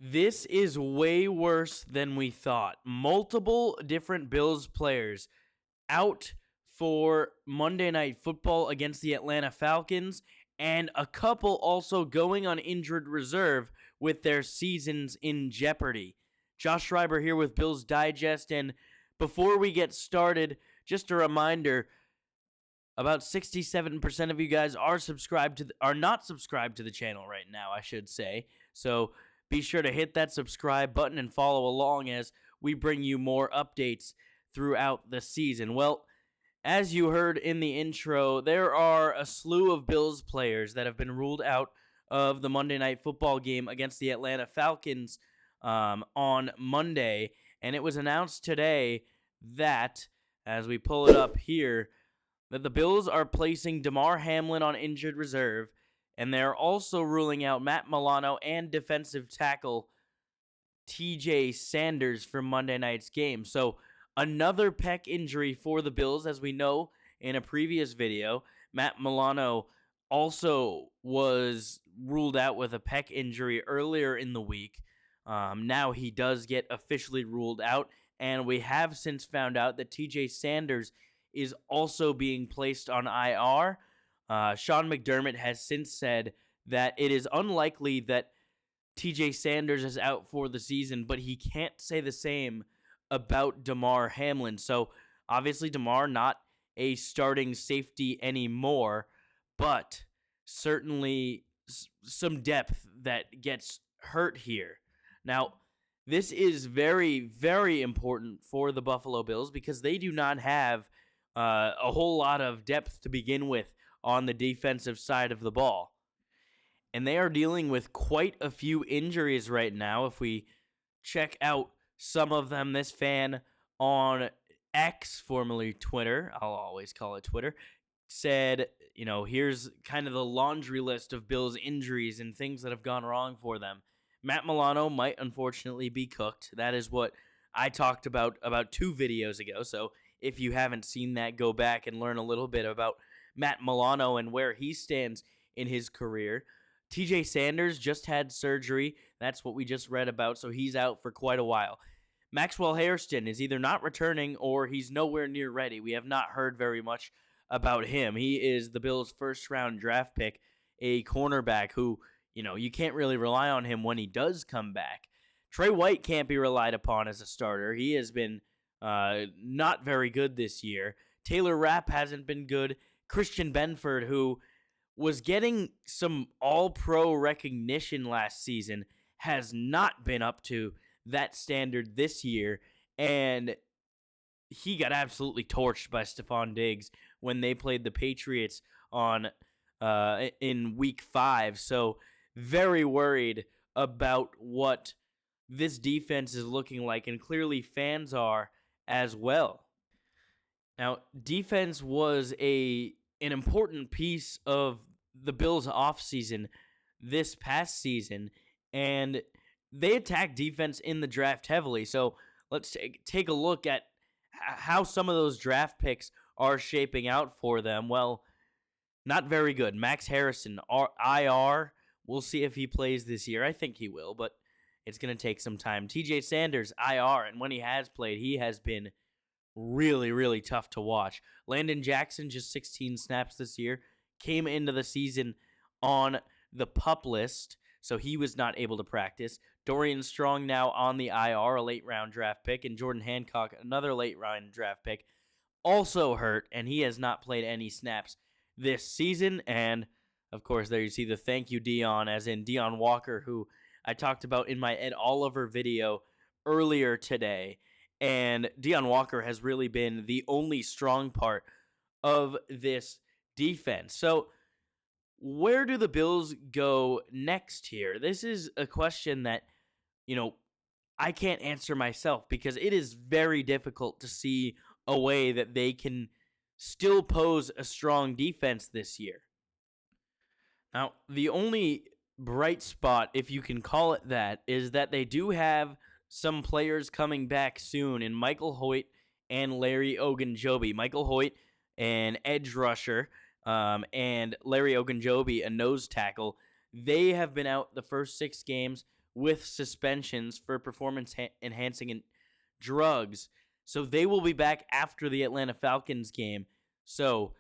This is way worse than we thought. Multiple different Bills players out for Monday Night Football against the Atlanta Falcons, and a couple also going on injured reserve with their seasons in jeopardy. Josh Schreiber here with Bills Digest, and before we get started, just a reminder, about 67% of you guys are not subscribed to the channel right now, I should say. So be sure to hit that subscribe button and follow along as we bring you more updates throughout the season. Well, as you heard in the intro, there are a slew of Bills players that have been ruled out of the Monday Night Football game against the Atlanta Falcons on Monday, and it was announced today that, as we pull it up here, that the Bills are placing Damar Hamlin on injured reserve, and they're also ruling out Matt Milano and defensive tackle T.J. Sanders for Monday night's game. So another pec injury for the Bills, as we know in a previous video. Matt Milano also was ruled out with a pec injury earlier in the week. Now he does get officially ruled out, and we have since found out that T.J. Sanders is also being placed on IR. Sean McDermott has since said that it is unlikely that T.J. Sanders is out for the season, but he can't say the same about Damar Hamlin. So obviously Damar not a starting safety anymore, but certainly some depth that gets hurt here. Now, this is very, very important for the Buffalo Bills because they do not have a whole lot of depth to begin with on the defensive side of the ball. And they are dealing with quite a few injuries right now. If we check out some of them, this fan on X, formerly Twitter, I'll always call it Twitter, said, here's kind of the laundry list of Bills' injuries and things that have gone wrong for them. Matt Milano might unfortunately be cooked. That is what I talked about 2 videos ago. So if you haven't seen that, go back and learn a little bit about Matt Milano and where he stands in his career. T.J. Sanders just had surgery. That's what we just read about, so he's out for quite a while. Maxwell Hairston is either not returning or he's nowhere near ready. We have not heard very much about him. He is the Bills' first-round draft pick, a cornerback who, you can't really rely on him when he does come back. Trey White can't be relied upon as a starter. He has been not very good this year. Taylor Rapp hasn't been good. Christian Benford, who was getting some all-pro recognition last season, has not been up to that standard this year, and he got absolutely torched by Stephon Diggs when they played the Patriots in Week 5. So very worried about what this defense is looking like, and clearly fans are as well. Now, defense was an important piece of the Bills' offseason this past season, and they attacked defense in the draft heavily. So let's take a look at how some of those draft picks are shaping out for them. Well, not very good. Max Harrison, IR. We'll see if he plays this year. I think he will, but it's going to take some time. T.J. Sanders, IR, and when he has played, he has been really, really tough to watch. Landon Jackson, just 16 snaps this year, came into the season on the PUP list, so he was not able to practice. Dorian Strong now on the IR, a late-round draft pick, and Jordan Hancock, another late-round draft pick, also hurt, and he has not played any snaps this season. And, of course, there you see the thank you Dion, as in Dion Walker, who I talked about in my Ed Oliver video earlier today. And Dion Walker has really been the only strong part of this defense. So where do the Bills go next here? This is a question that, I can't answer myself because it is very difficult to see a way that they can still pose a strong defense this year. Now, the only bright spot, if you can call it that, is that they do have some players coming back soon in Michael Hoyt and Larry Ogunjobi. Michael Hoyt, an edge rusher, and Larry Ogunjobi, a nose tackle. They have been out the first 6 games with suspensions for performance-enhancing drugs. So they will be back after the Atlanta Falcons game. So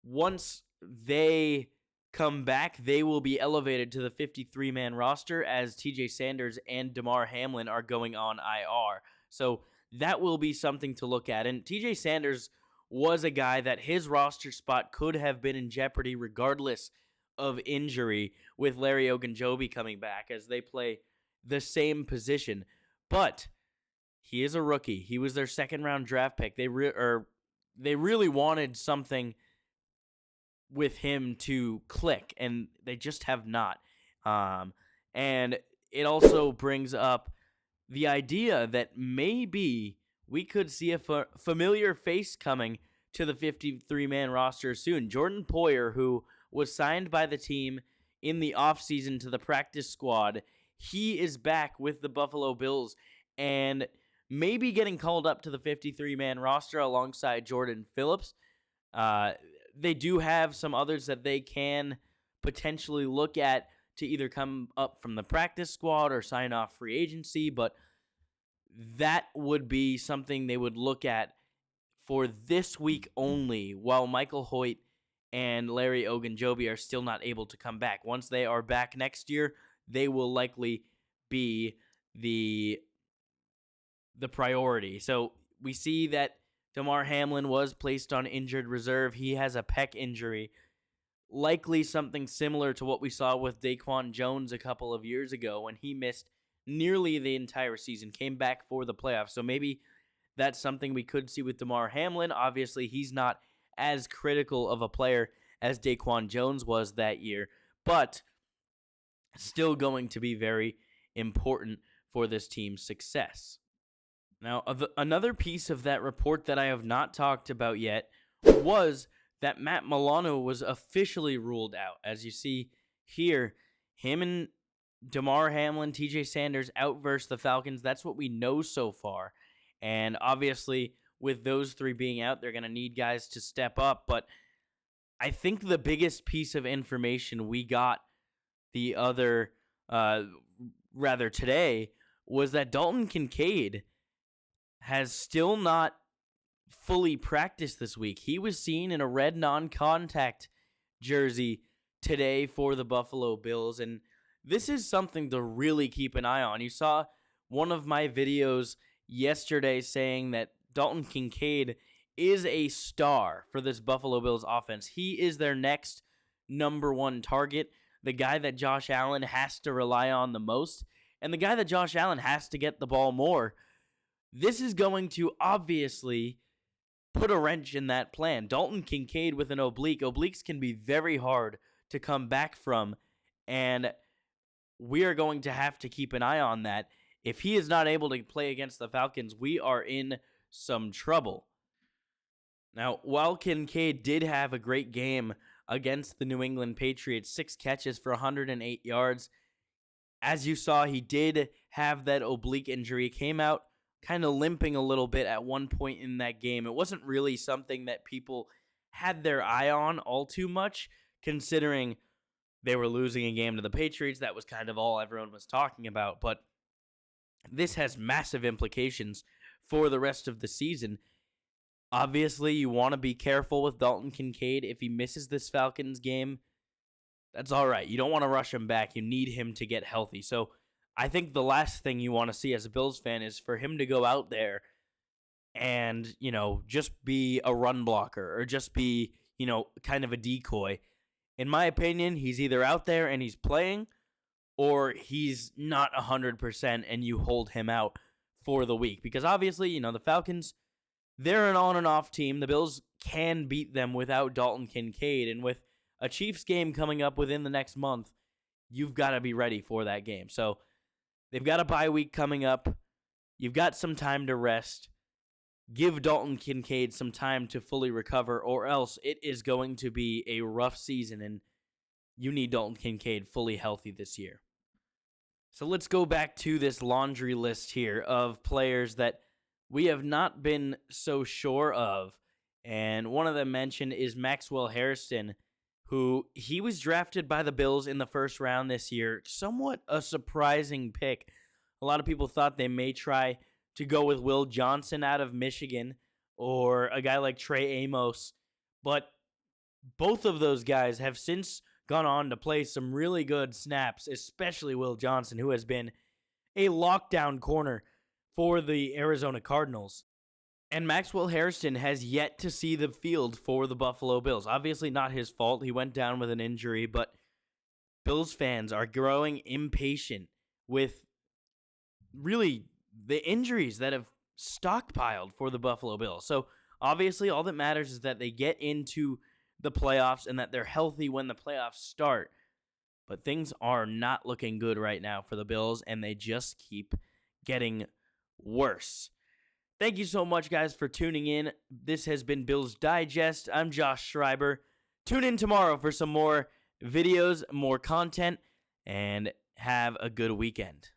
once they come back, they will be elevated to the 53-man roster as T.J. Sanders and Damar Hamlin are going on IR. So that will be something to look at. And T.J. Sanders was a guy that his roster spot could have been in jeopardy regardless of injury with Larry Ogunjobi coming back as they play the same position. But he is a rookie. He was their second-round draft pick. They really wanted something with him to click, and they just have not. And it also brings up the idea that maybe we could see a familiar face coming to the 53-man roster soon. Jordan Poyer, who was signed by the team in the offseason to the practice squad, he is back with the Buffalo Bills and maybe getting called up to the 53-man roster alongside Jordan Phillips. They do have some others that they can potentially look at to either come up from the practice squad or sign off free agency, but that would be something they would look at for this week only, while Michael Hoyt and Larry Ogunjobi are still not able to come back. Once they are back next year, they will likely be the priority. So we see that Damar Hamlin was placed on injured reserve. He has a pec injury, likely something similar to what we saw with Daquan Jones a couple of years ago when he missed nearly the entire season, came back for the playoffs. So maybe that's something we could see with Damar Hamlin. Obviously, he's not as critical of a player as Daquan Jones was that year, but still going to be very important for this team's success. Now, another piece of that report that I have not talked about yet was that Matt Milano was officially ruled out. As you see here, him and Damar Hamlin, T.J. Sanders out versus the Falcons. That's what we know so far. And obviously, with those three being out, they're going to need guys to step up. But I think the biggest piece of information we got today was that Dalton Kincaid has still not fully practiced this week. He was seen in a red non-contact jersey today for the Buffalo Bills, and this is something to really keep an eye on. You saw one of my videos yesterday saying that Dalton Kincaid is a star for this Buffalo Bills offense. He is their next number one target, the guy that Josh Allen has to rely on the most, and the guy that Josh Allen has to get the ball more. This is going to obviously put a wrench in that plan. Dalton Kincaid with an oblique. Obliques can be very hard to come back from, and we are going to have to keep an eye on that. If he is not able to play against the Falcons, we are in some trouble. Now, while Kincaid did have a great game against the New England Patriots, 6 catches for 108 yards, as you saw, he did have that oblique injury. He came out kind of limping a little bit at one point in that game. It wasn't really something that people had their eye on all too much, considering they were losing a game to the Patriots. That was kind of all everyone was talking about. But this has massive implications for the rest of the season. Obviously, you want to be careful with Dalton Kincaid. If he misses this Falcons game, that's all right. You don't want to rush him back. You need him to get healthy. So I think the last thing you want to see as a Bills fan is for him to go out there and, just be a run blocker or just be, kind of a decoy. In my opinion, he's either out there and he's playing or he's not 100% and you hold him out for the week. Because obviously, the Falcons, they're an on and off team. The Bills can beat them without Dalton Kincaid. And with a Chiefs game coming up within the next month, you've got to be ready for that game. So they've got a bye week coming up. You've got some time to rest. Give Dalton Kincaid some time to fully recover, or else it is going to be a rough season, and you need Dalton Kincaid fully healthy this year. So let's go back to this laundry list here of players that we have not been so sure of. And one of them mentioned is Maxwell Harrison, who he was drafted by the Bills in the first round this year. Somewhat a surprising pick. A lot of people thought they may try to go with Will Johnson out of Michigan or a guy like Trey Amos, but both of those guys have since gone on to play some really good snaps, especially Will Johnson, who has been a lockdown corner for the Arizona Cardinals. And Maxwell Hairston has yet to see the field for the Buffalo Bills. Obviously not his fault. He went down with an injury, but Bills fans are growing impatient with really the injuries that have stockpiled for the Buffalo Bills. So obviously all that matters is that they get into the playoffs and that they're healthy when the playoffs start. But things are not looking good right now for the Bills, and they just keep getting worse. Thank you so much, guys, for tuning in. This has been Bills Digest. I'm Josh Schreiber. Tune in tomorrow for some more videos, more content, and have a good weekend.